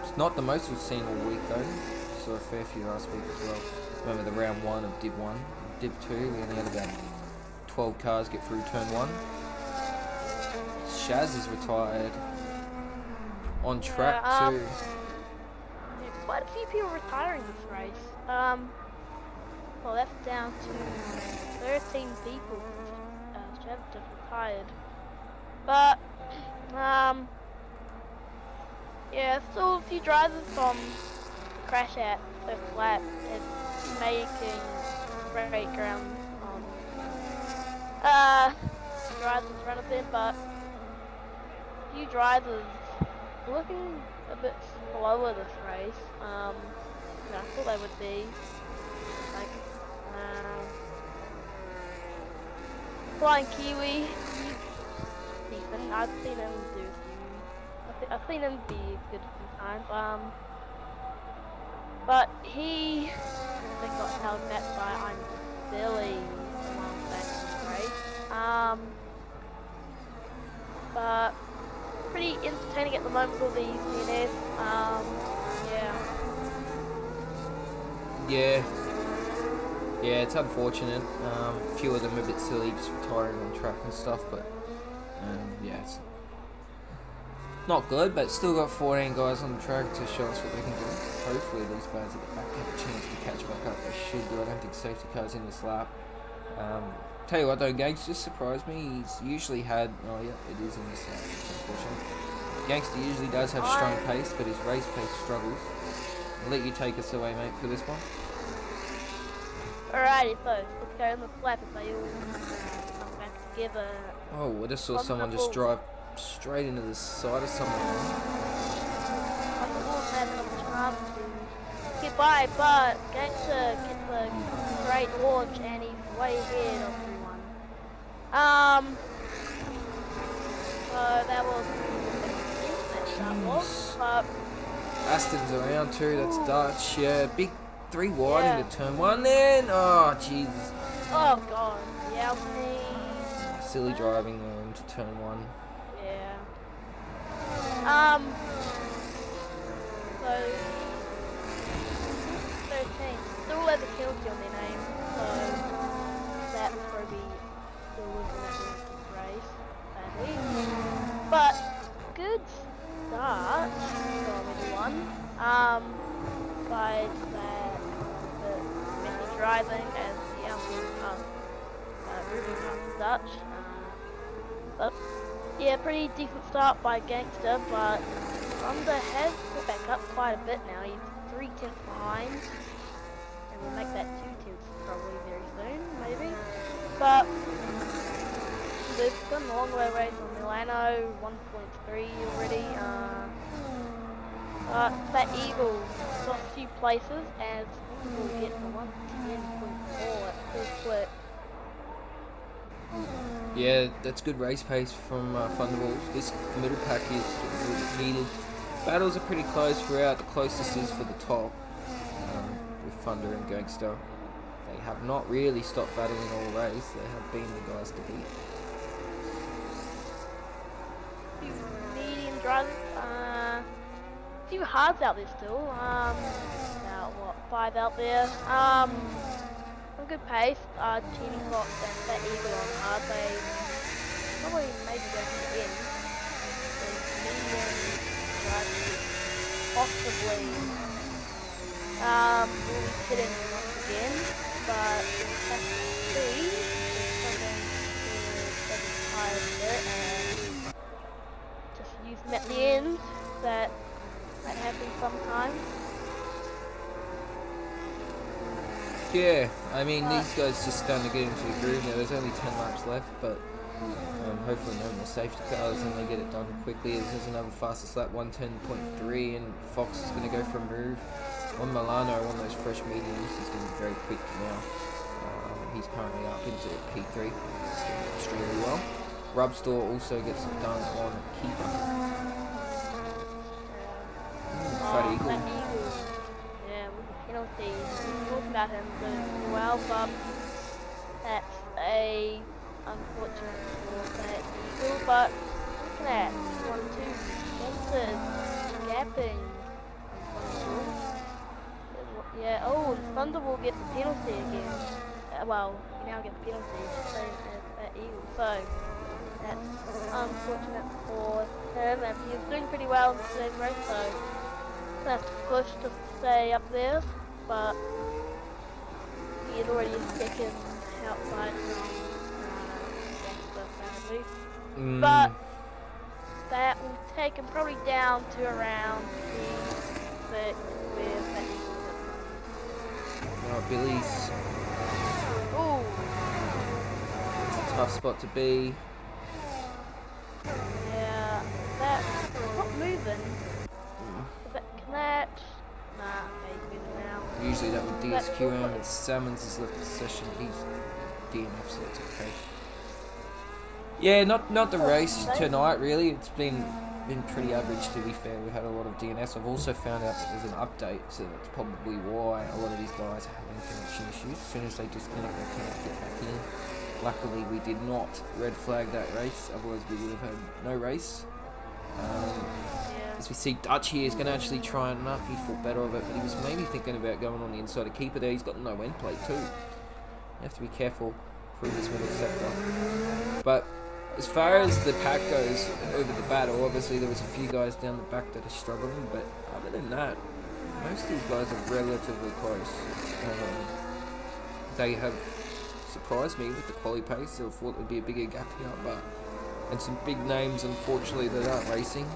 It's not the most we've seen all week though. Saw a fair few last week as well. Remember the round 1 of Div 1, Div 2, we only had about 12 cars get through turn 1. Shaz is retired. On track too. Yeah, quite a few people retiring this race. Well, that's down to 13 people. Shaz just retired. But yeah, still a few drivers from the crash at first lap and making great ground on drivers in front of them, but a few drivers looking a bit slower this race. I thought they would be. Like, Flying Kiwi, he's decent. I've seen him do a few. I've seen him be good a few times. But he got held back by I'm Billy a while back in the race. But pretty entertaining at the moment with all these DNS. Yeah, it's unfortunate. A few of them are a bit silly, just retiring on track and stuff, but yeah, it's not good, but still got 14 guys on the track to show us what they can do. Hopefully these guys at the back have a chance to catch back up. They should do. I don't think safety car's in this lap. Tell you what though, Gangster just surprised me. He's usually had, oh yeah, it is in this lap, unfortunately. Gangster usually does have strong pace, but his race pace struggles. I'll let you take us away, mate, for this one. Alrighty, so let's go in the flap as they all come back together. Oh, I just saw someone just drive straight into the side of someone. Thunderbolt had some chance to get by, but Gangster gets a great launch and he's way ahead of everyone. So that was but Aston's around too, that's Dutch. Yeah, big 3 wide into turn 1 then. Oh, Jesus. Oh, God. Yeah, please. Silly driving there into turn 1. Yeah. So 13. Still have a kill on their name, so that will probably still losing that race, sadly. But good start from everyone. By that the messy driving as the Ruben past Dutch. But yeah, pretty decent start by Gangster, but Thunder has put back up quite a bit now. He's 3 tenths behind, and we'll make that 2 tenths probably very soon, maybe. But they've got a long way race on Milano, 1.3 already. That Eagle lost a few places as we'll get to 110.4 at full split. Yeah, that's good race pace from Thunderbolts. This middle pack is getting a little bit heated. Battles are pretty close throughout. The closest is for the top with Thunder and Gangster. They have not really stopped battling all race. They have been the guys to beat. Medium drivers, few hards out there still. About what, 5 out there. On good pace. Teeny Fox and Fat Eagle on hard. They probably maybe go to the end. There's me and Judge possibly will be sitting once again, but we'll have to see if something is tired of it and just use them at the end. That happens sometimes. Yeah, I mean, these guys just starting to get into the groove now. There's only 10 laps left, but hopefully no more safety cars and they get it done quickly. There's another fastest lap, 110.3, and Fox is going to go for a move on Milano on those fresh mediums. He's going to be very quick now. He's currently up into P3. He's doing extremely well. Rubstore also gets it done on Keeper. Fat Eagle. Yeah, with the penalty. We talked about him doing well, but that's a unfortunate for Fat Eagle. But looking at 1, 2 fences gapping. Yeah, oh, Thunderbolt gets the penalty again. Well, you now get the penalty, same as Fat Eagle. So that's unfortunate for him, and he's doing pretty well in today's race, so have to push to stay up there, but he is already second outside from Gangster family. But that will take him probably down to around P6 with Fat Eagle. Billy's. Ooh. It's a tough spot to be. Yeah, that's not moving. Can that? Nah, okay, he's moving now. Usually that would DSQ him, and Salmons has left the session. He's DNF, so it's okay. Yeah, not the race tonight really. It's been pretty average, to be fair. We've had a lot of DNS. I've also found out that there's an update, so that's probably why a lot of these guys are having connection issues. As soon as they disconnect, they can't get back in. Luckily, we did not red flag that race, otherwise we would have had no race. As we see, Dutch here is going to actually try and up. He thought better of it, but he was maybe thinking about going on the inside of Keeper there. He's got no end plate too. You have to be careful through this middle sector. But as far as the pack goes over the battle, obviously there was a few guys down the back that are struggling, but other than that, most of these guys are relatively close. They have surprised me with the quali pace. I thought there'd be a bigger gap here, and some big names, unfortunately, that aren't racing.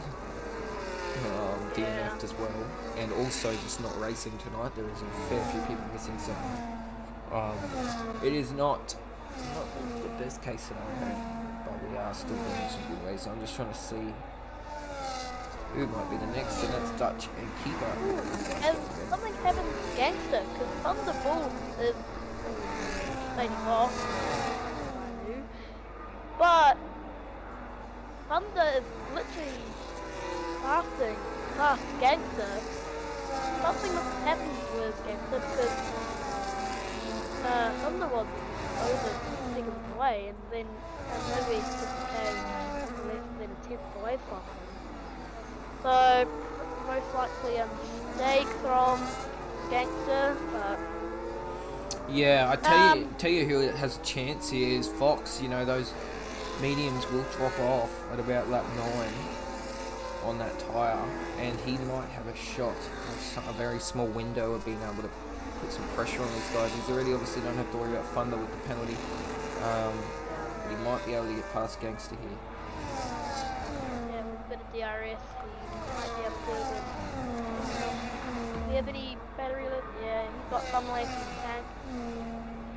DNF'd as well, and also just not racing tonight. There is a fair few people missing, so it is not the best case scenario, but we are still doing some good ways. So I'm just trying to see who might be the next, and that's Dutch and Keeper. And something happened to Gangster, because Thunderbolt is fading off, but Thunder is literally passing past Gangster. Something must have happened with Gangster because Thunder was over 2 seconds away, and then Novi just came less than a tenth away from him. So most likely a mistake from Gangster, but yeah, I tell you who has a chance here is Fox. You know, those mediums will drop off at about lap 9 on that tyre, and he might have a shot, a very small window of being able to put some pressure on these guys. He's already obviously don't have to worry about Thunder with the penalty. He might be able to get past Gangster here. Yeah, with a bit of DRS, he might be able to. Do you have any battery left? Yeah, he's got some left in the tank.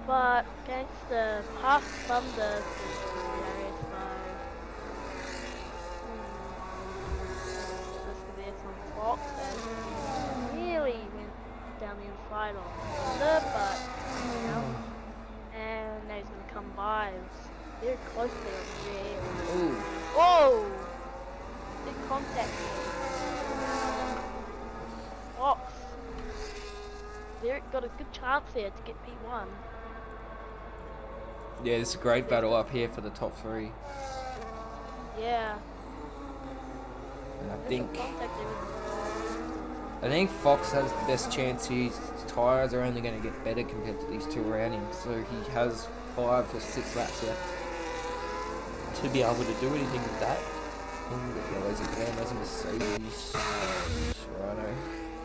But Gangster past Thunder for DRS, so Fox and really went down the inside on Thunder, but and now he's going to come by. It's very close there on the rear. Ooh. Whoa! Big contact here. Fox. Derek got a good chance there to get P1. Yeah, it's a great battle up here for the top 3. Yeah. And I think I think Fox has the best chance. His tyres are only going to get better compared to these two around him. So he has 5 or 6 laps left to be able to do anything with that. Ooh, the yellows again. There's a Mercedes. Rhino.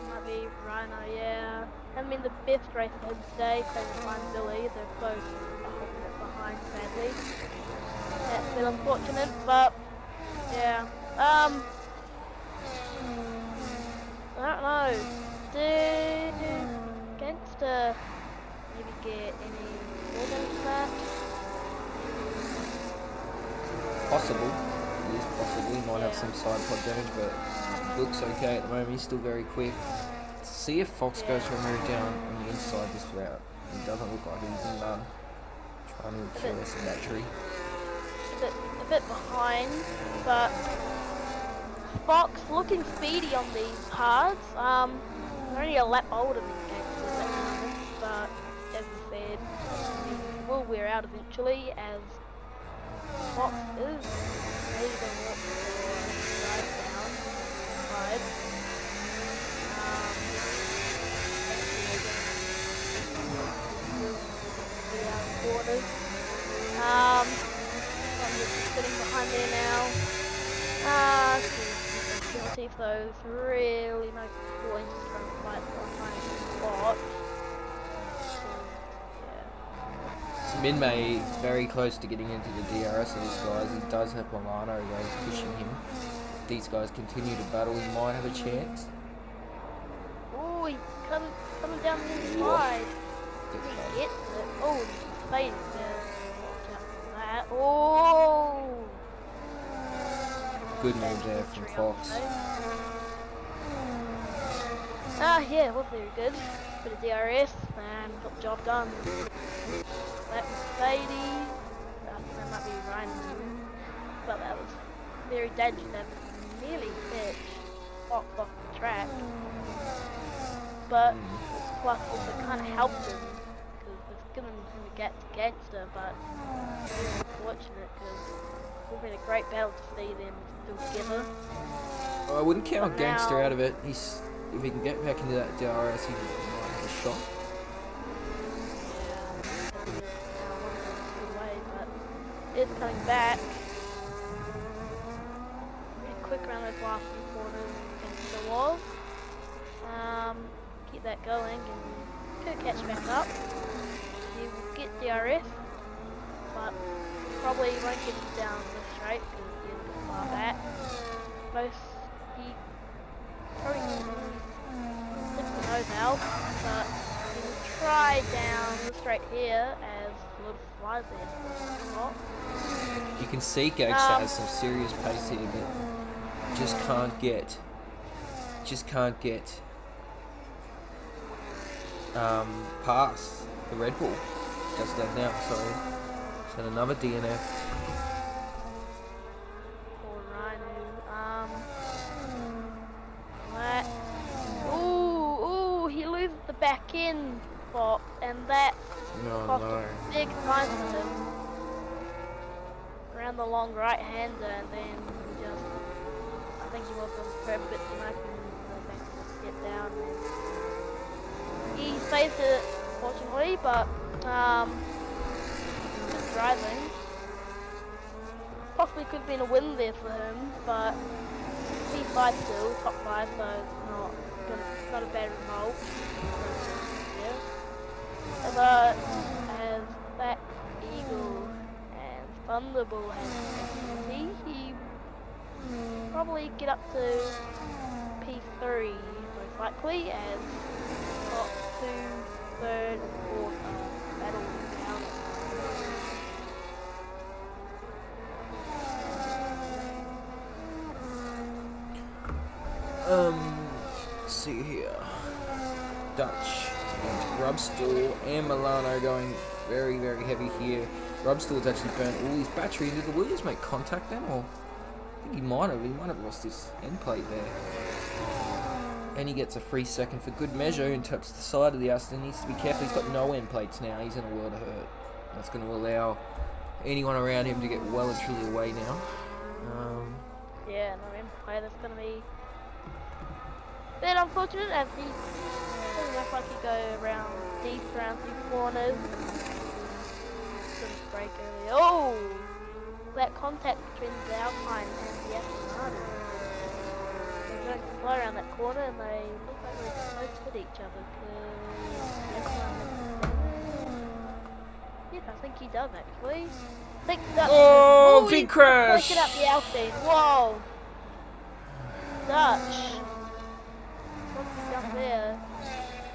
Might be Rhino, yeah. Hasn't been the best race for him today, so behind Billy. They're both a whole bit behind, sadly. That's been unfortunate, but yeah. I don't know. Did Gangster maybe get any more damage for that? Possible. He is possible. He might have some side pod damage, but looks okay at the moment. He's still very quick. Let's see if Fox goes for a move down on the inside this route. He doesn't look like he's in none. Trying to kill us in that tree. A bit behind, but Fox looking speedy on these hards. They're only a lap older than Gangsters at the moment, but as I said, he will wear out eventually as Fox is ready to walk the drive down side. Quarters. I'm just sitting behind there now. Penalty for those really no point trying to fight for a spot. Yeah. Minmay very close to getting into the DRS of these guys. He does have Milano pushing him. If these guys continue to battle, he might have a chance. Oh, he's coming down the inside. He gets it. Oh, he's fading there. Watch out for that. Oh! Good move there from Fox. Yeah, it was very good. Bit of DRS and got the job done. That Mercedes, that might be Ryan, but that was very dangerous. That nearly pitched off the track. But plus also kind of helped him because it's given him a gap to Gangster, but it's unfortunate because it would have been a great battle to see them still together. I wouldn't count But Gangster now- out of it. If he can get back into that DRS, he might have a shot. It's coming back. Pretty quick around those last few quarters against the wall. Keep that going and could catch back up. He will get DRS, but probably won't get him down the straight because he's a bit far back. He probably slips the nose out, but he will try down the straight here as a little flies there. You can see Gangster has some serious pace here, but just can't get past the Red Bull. Does that now, sorry. So another DNF. Poor Rhino. That. Ooh, he loses the back end spot, and that Oh cost no. a big time for him. Around the long right hander, and then he just, I think he was on purpose, and I can get down. He saved it, fortunately, but good driving. Possibly could have been a win there for him, but P5 still, top 5, so it's not a bad result. Yeah. But as that Eagle and Thunderbolt has he probably get up to P3 most likely, as top 2, 3rd, and 4th battle down. Let's see here. Dutch and Rubstall and Milano going very, very heavy here. Rubstall's actually burnt all his battery. Did the Williams make contact then, or I think he might have lost his end plate there. And he gets a free second for good measure and taps the side of the Aston. He needs to be careful. He's got no end plates now. He's in a world of hurt. That's going to allow anyone around him to get well and truly away now. Yeah, no end play. That's going to be bit unfortunate as he doesn't look like he go around deep around 2 corners. Didn't break earlier. Oh! That contact between the Alpine and the Aston Martin. They're going to fly around that corner and they look like they're close with each other. Yes, I think he does actually. I think Dutch. Oh, He's big crash! breaking up the Alpine. Whoa! Dutch. What's he done there?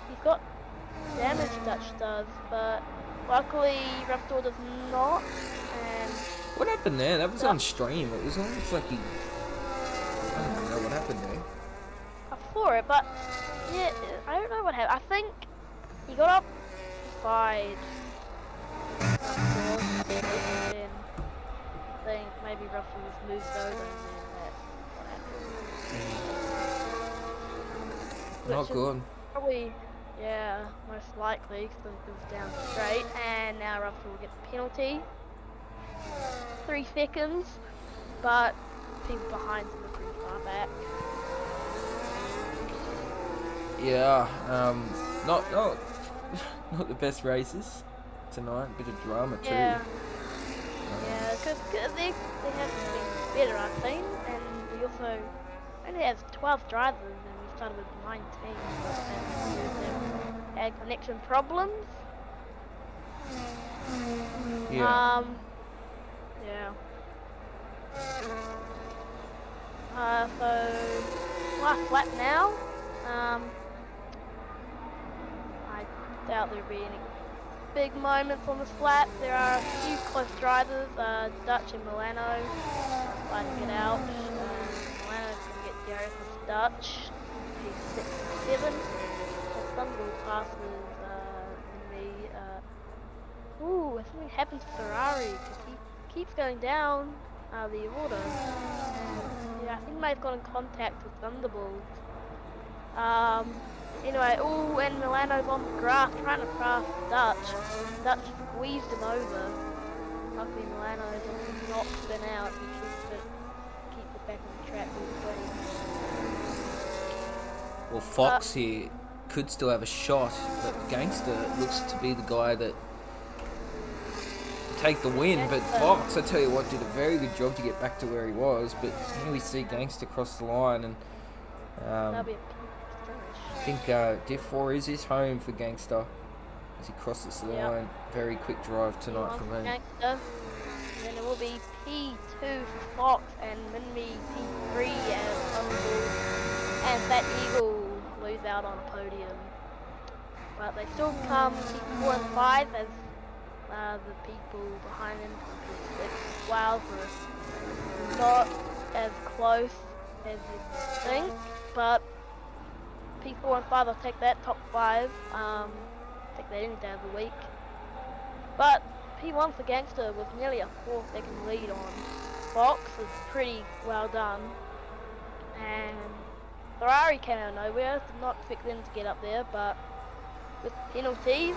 He's got damage, Dutch does, but luckily Raptor does not. And What happened there? That was on stream. It was almost like he. I don't know what happened there. I saw it, but yeah, I don't know what happened. I think he got up side. And then I think maybe Ruffle was moved over and then that's what happened. Not Which is good. Probably, yeah, most likely because it was down straight. And now Ruffle will get the penalty. 3 seconds, but people behind him are pretty far back. Yeah, not not the best races tonight. Bit of drama too. Yeah. Yeah, because they haven't been better, I think, and we also only have 12 drivers, and we started with 19. And had connection problems. Yeah. Yeah. So last lap now. I doubt there'll be any big moments on this lap. There are a few close drivers, Dutch and Milano, fighting it out. Milano's going to get DRS with Dutch. He's 6 and 7. Stumble passes me. Ooh, something happened to Ferrari because he keeps going down the order. Yeah, I think he may have got in contact with Thunderbolt. Anyway, ooh, and Milano's on the grass trying to pass Dutch. Dutch squeezed him over. Luckily Milano does not spin out. He keeps it back on the track with Well, Fox here could still have a shot, but Gangster looks to be the guy that take the win. But Fox, I tell you what, did a very good job to get back to where he was. But here we see Gangster cross the line, and that'll be a I think Div 4 is his home for Gangster as he crosses the line. Very quick drive tonight from him. Gangster. Then it will be P2 for Fox and Minmi P3 as Thunderbolt and Fat Eagle lose out on a podium. But they still come P4 and 5 as the people behind them from P6 while for not as close as you think, but P4 and 5 will take that top 5, take that any day of the week. But P1 for Gangster was nearly a 4-second lead on Fox, is pretty well done. And Ferrari came out of nowhere, did not expect them to get up there, but with penalties,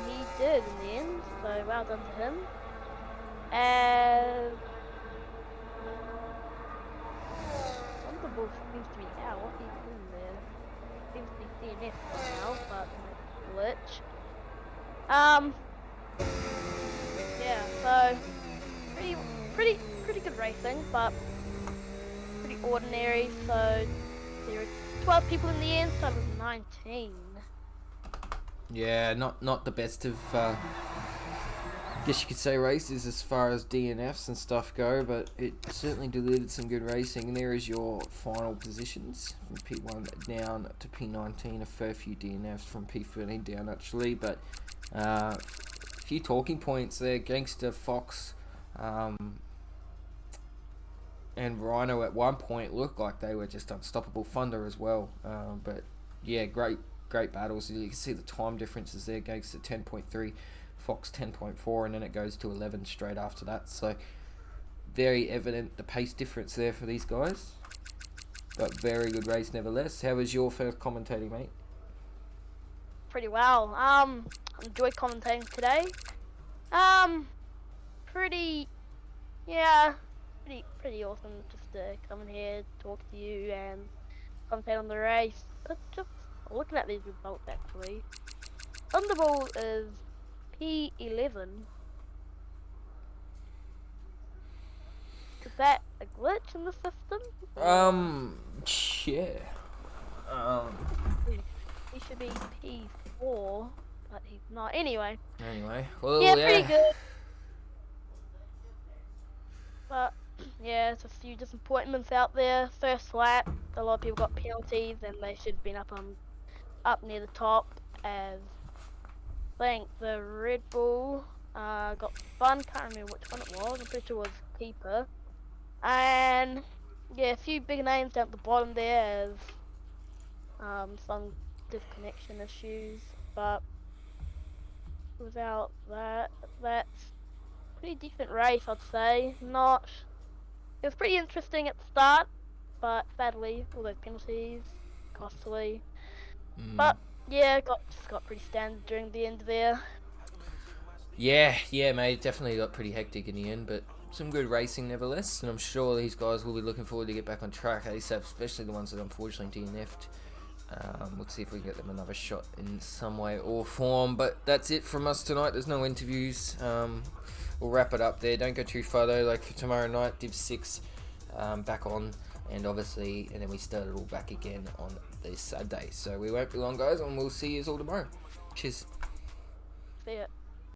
he did in the end, so well done to him. And Thunderbolt seems to be out. What he's doing there? Seems to be DNF somehow, but glitch. Yeah, so pretty good racing, but pretty ordinary. So there were 12 people in the end, so it was 19. Yeah, not the best of, guess you could say, races as far as DNFs and stuff go, but it certainly delivered some good racing. And there is your final positions from P1 down to P19. A fair few DNFs from P13 down actually, but a few talking points there. Gangster, Fox, and Rhino at one point looked like they were just unstoppable. Thunder as well, but yeah, great battles. You can see the time differences there. Gangster 10.3, Fox 10.4, and then it goes to 11 straight after that. So very evident the pace difference there for these guys, but very good race nevertheless. How was your first commentating, mate? Pretty well. Enjoyed commentating today. Pretty awesome just to come in here, talk to you, and content on the race. But just looking at these results actually, Thunderball is P11. Is that a glitch in the system? Yeah. He should be P4, but he's not. Anyway, Anyway, well, yeah, yeah. pretty good. But yeah, it's a few disappointments out there. First lap, a lot of people got penalties, and they should have been up near the top. As I think the Red Bull got spun. Can't remember which one it was. I'm pretty sure it was Keeper. And yeah, a few big names down at the bottom there as some disconnection issues. But without that, that's pretty decent race, I'd say. Not. It was pretty interesting at the start, but sadly, all those penalties, costly. But yeah, just got pretty standard during the end there. Yeah, mate. Definitely got pretty hectic in the end, but some good racing nevertheless. And I'm sure these guys will be looking forward to get back on track ASAP, especially the ones that unfortunately DNF'd. We'll see if we can get them another shot in some way or form. But that's it from us tonight. There's no interviews. We'll wrap it up there. Don't go too far though. Like for tomorrow night, Div 6 back on. And obviously, and then we start it all back again on this Saturday. So we won't be long, guys, and we'll see you all tomorrow. Cheers. See it.